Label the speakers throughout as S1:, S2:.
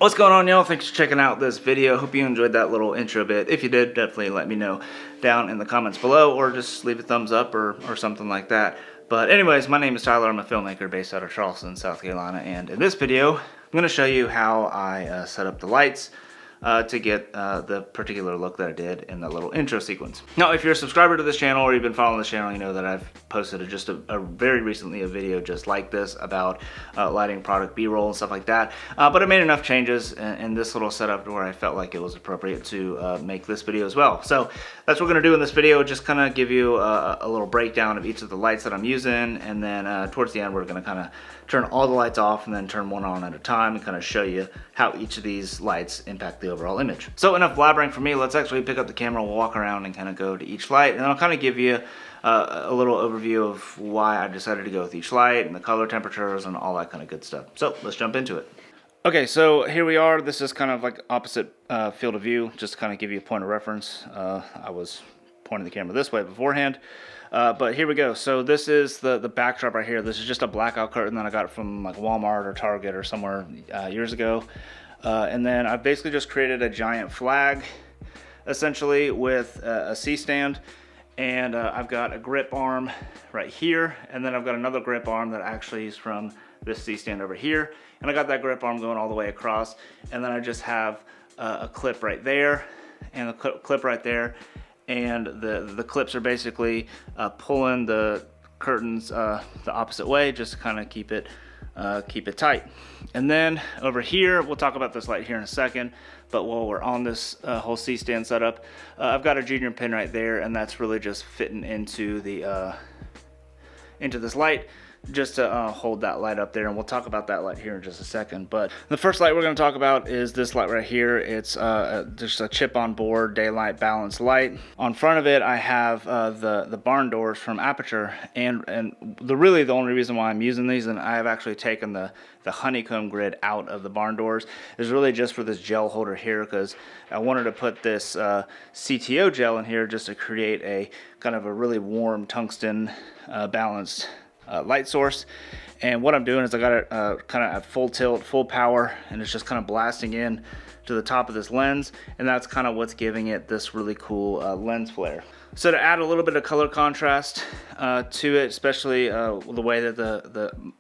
S1: What's going on, y'all? Thanks for checking out this video. Hope you enjoyed that little intro bit. If you did, definitely let me know down in the comments below, or just leave a thumbs up or something like that. But anyways, my name is Tyler. I'm a filmmaker based out of Charleston, South Carolina, and in this video, I'm going to show you how I set up the lights to get the particular look that I did in that little intro sequence. Now, if you're a subscriber to this channel or you've been following this channel, you know that I've posted just a very recently a video just like this about lighting product B-roll and stuff like that. But I made enough changes in this little setup where I felt like it was appropriate to make this video as well. So that's what we're gonna do in this video, just kind of give you a little breakdown of each of the lights that I'm using, and then towards the end we're gonna kind of turn all the lights off and then turn one on at a time and kind of show you how each of these lights impact the overall image. So enough blabbering for me, let's actually pick up the camera, we'll walk around and kind of go to each light, and then I'll kind of give you a little overview of why I decided to go with each light and the color temperatures and all that kind of good stuff. So let's jump into it. Okay, so here we are. This is kind of like opposite field of view, just to kind of give you a point of reference. I was pointing the camera this way beforehand. But here we go. So this is the backdrop right here. This is just a blackout curtain that I got from like Walmart or Target or somewhere years ago. And then I've basically just created a giant flag, essentially, with a C-stand. And I've got a grip arm right here. And then I've got another grip arm that actually is from this C-stand over here. And I got that grip arm going all the way across. And then I just have a clip right there and a clip right there. And the clips are basically pulling the curtains the opposite way, just to kind of keep it tight. And then over here, we'll talk about this light here in a second, but while we're on this whole C-stand setup, I've got a junior pin right there, and that's really just fitting into the into this light, just to hold that light up there, and we'll talk about that light here in just a second. But the first light we're going to talk about is this light right here. It's just a chip on board daylight balanced light. On front of it I have the barn doors from Aperture, and really the only reason why I'm using these, and I have actually taken the honeycomb grid out of the barn doors, is really just for this gel holder here, because I wanted to put this CTO gel in here just to create a kind of a really warm tungsten balanced light source. And what I'm doing is I got it kind of at full tilt, full power, and it's just kind of blasting in to the top of this lens, and that's kind of what's giving it this really cool lens flare. So to add a little bit of color contrast to it, especially the way that the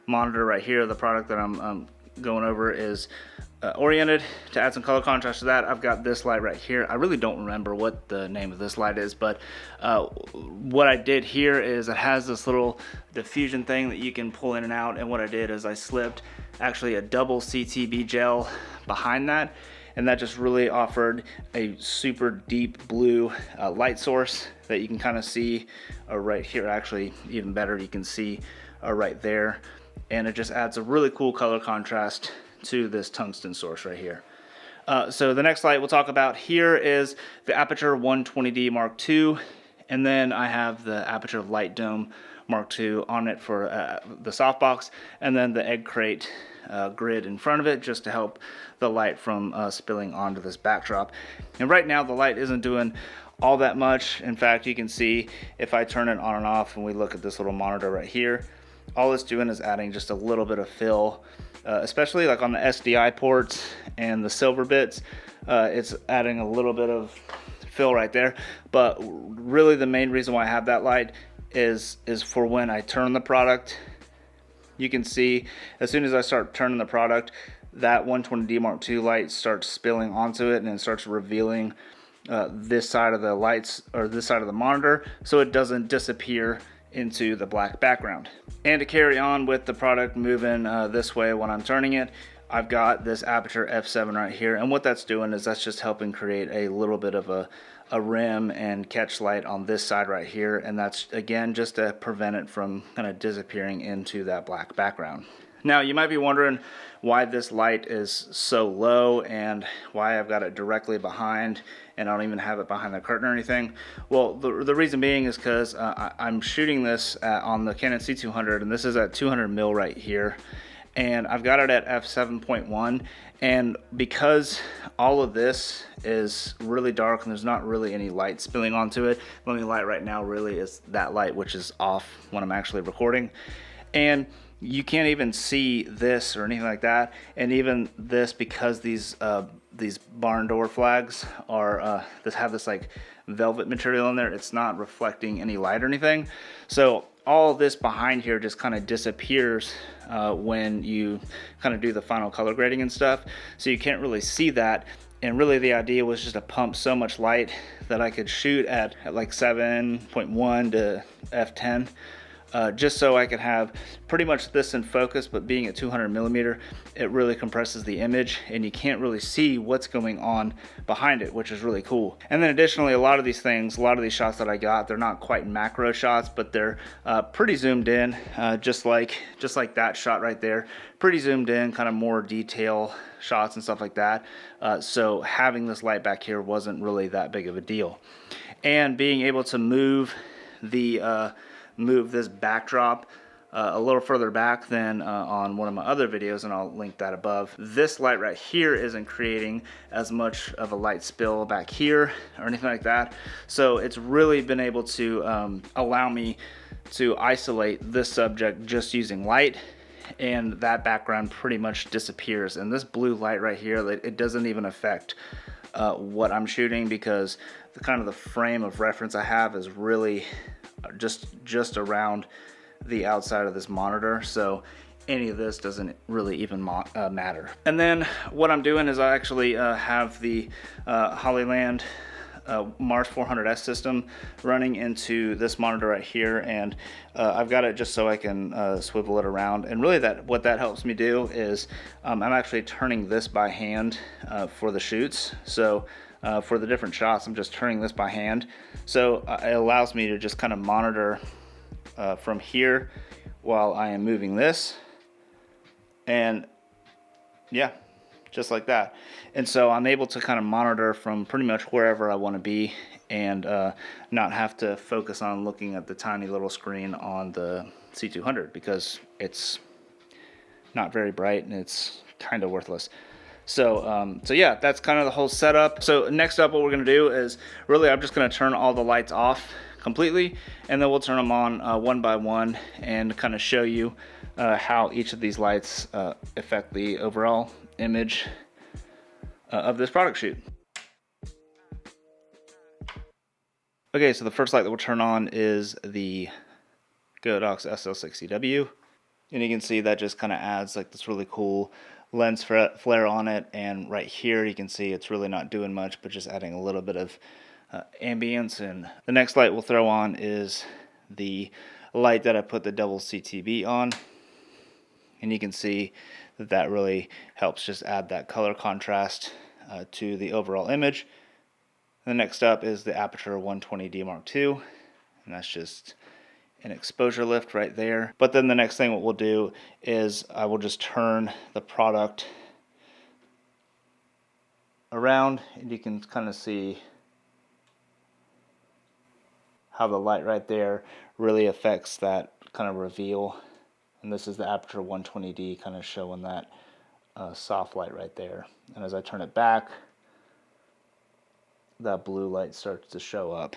S1: monitor right here, the product that I'm going over, is oriented, to add some color contrast to that, I've got this light right here. I really don't remember what the name of this light is, but what I did here is it has this little diffusion thing that you can pull in and out, and what I did is I slipped actually a double CTB gel behind that, and that just really offered a super deep blue light source that you can kind of see right here. Actually, even better, you can see right there, and it just adds a really cool color contrast to this tungsten source right here. So the next light we'll talk about here is the Aperture 120D Mark II, and then I have the Aperture Light Dome Mark II on it for the softbox, and then the egg crate grid in front of it, just to help the light from spilling onto this backdrop. And right now the light isn't doing all that much. In fact, you can see if I turn it on and off and we look at this little monitor right here, all it's doing is adding just a little bit of fill, especially like on the SDI ports and the silver bits. It's adding a little bit of fill right there, but really the main reason why I have that light is for when I turn the product. You can see as soon as I start turning the product, that 120D Mark II light starts spilling onto it, and it starts revealing this side of the lights, or this side of the monitor, so it doesn't disappear into the black background. And to carry on with the product moving this way when I'm turning it, I've got this Aperture F7 right here, and what that's doing is that's just helping create a little bit of a rim and catch light on this side right here, and that's again just to prevent it from kind of disappearing into that black background. Now you might be wondering why this light is so low and why I've got it directly behind and I don't even have it behind the curtain or anything. Well, the reason being is because I'm shooting this on the Canon C200, and this is at 200 mil right here, and I've got it at f7.1, and because all of this is really dark and there's not really any light spilling onto it, the only light right now really is that light, which is off when I'm actually recording. And you can't even see this or anything like that. And even this, because these barn door flags are have this like velvet material in there, it's not reflecting any light or anything. So all this behind here just kind of disappears when you kind of do the final color grading and stuff. So you can't really see that. And really the idea was just to pump so much light that I could shoot at like 7.1 to f10. Just so I could have pretty much this in focus, but being at 200mm, it really compresses the image and you can't really see what's going on behind it, which is really cool. And then additionally, a lot of these shots that I got, they're not quite macro shots, but they're pretty zoomed in, just like that shot right there. Pretty zoomed in, kind of more detail shots and stuff like that. So having this light back here wasn't really that big of a deal. And being able to move this backdrop a little further back than on one of my other videos, and I'll link that above. This light right here isn't creating as much of a light spill back here or anything like that. So it's really been able to allow me to isolate this subject just using light, and that background pretty much disappears. And this blue light right here, it doesn't even affect what I'm shooting, because the kind of the frame of reference I have is really just around the outside of this monitor, so any of this doesn't really even matter. And then what I'm doing is I actually have the Hollyland Mars 400S system running into this monitor right here, and I've got it just so I can swivel it around. And really what that helps me do is I'm actually turning this by hand for the shoots. So for the different shots, I'm just turning this by hand. So it allows me to just kind of monitor from here while I am moving this. And yeah, just like that. And so I'm able to kind of monitor from pretty much wherever I want to be, and not have to focus on looking at the tiny little screen on the C200, because it's not very bright and it's kind of worthless. So yeah, that's kind of the whole setup. So next up, what we're gonna do is really, I'm just gonna turn all the lights off completely, and then we'll turn them on one by one and kind of show you how each of these lights affect the overall image of this product shoot. Okay, so the first light that we'll turn on is the Godox SL60W. And you can see that just kind of adds like this really cool lens flare on it, and right here you can see it's really not doing much, but just adding a little bit of ambience. And the next light we'll throw on is the light that I put the double CTB on, and you can see that really helps just add that color contrast to the overall image. The next up is the Aperture 120D Mark II, and that's just an exposure lift right there. But then the next thing what we'll do is I will just turn the product around, and you can kind of see how the light right there really affects that kind of reveal. And this is the Aperture 120D kind of showing that soft light right there. And as I turn it back, that blue light starts to show up.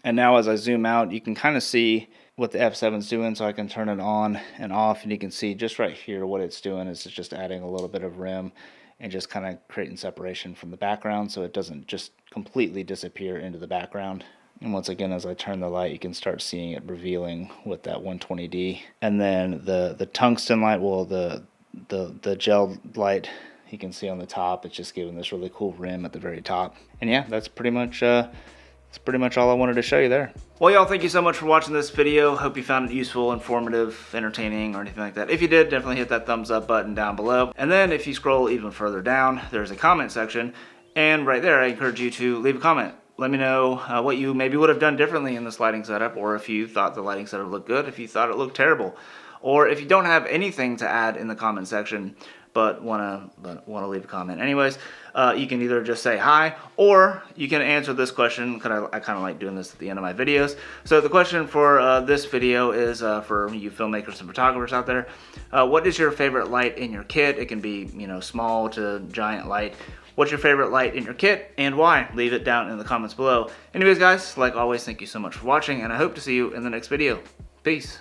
S1: And now as I zoom out, you can kind of see what the F7's doing, so I can turn it on and off, and you can see just right here what it's doing is it's just adding a little bit of rim and just kind of creating separation from the background, so it doesn't just completely disappear into the background. And once again, as I turn the light, you can start seeing it revealing with that 120D. And then the tungsten light, well, the gel light, you can see on the top, it's just giving this really cool rim at the very top. And yeah, that's pretty much all I wanted to show you there. Well, y'all, thank you so much for watching this video. Hope you found it useful, informative, entertaining, or anything like that. If you did, definitely hit that thumbs up button down below. And then if you scroll even further down, there's a comment section. And right there, I encourage you to leave a comment. Let me know what you maybe would have done differently in this lighting setup, or if you thought the lighting setup looked good, if you thought it looked terrible. Or if you don't have anything to add in the comment section, but want to leave a comment anyways, you can either just say hi, or you can answer this question, because I kind of like doing this at the end of my videos. So the question for this video is for you filmmakers and photographers out there, what is your favorite light in your kit? It can be, you know, small to giant light. What's your favorite light in your kit, and why? Leave it down in the comments below. Anyways, guys, like always, thank you so much for watching, and I hope to see you in the next video. Peace.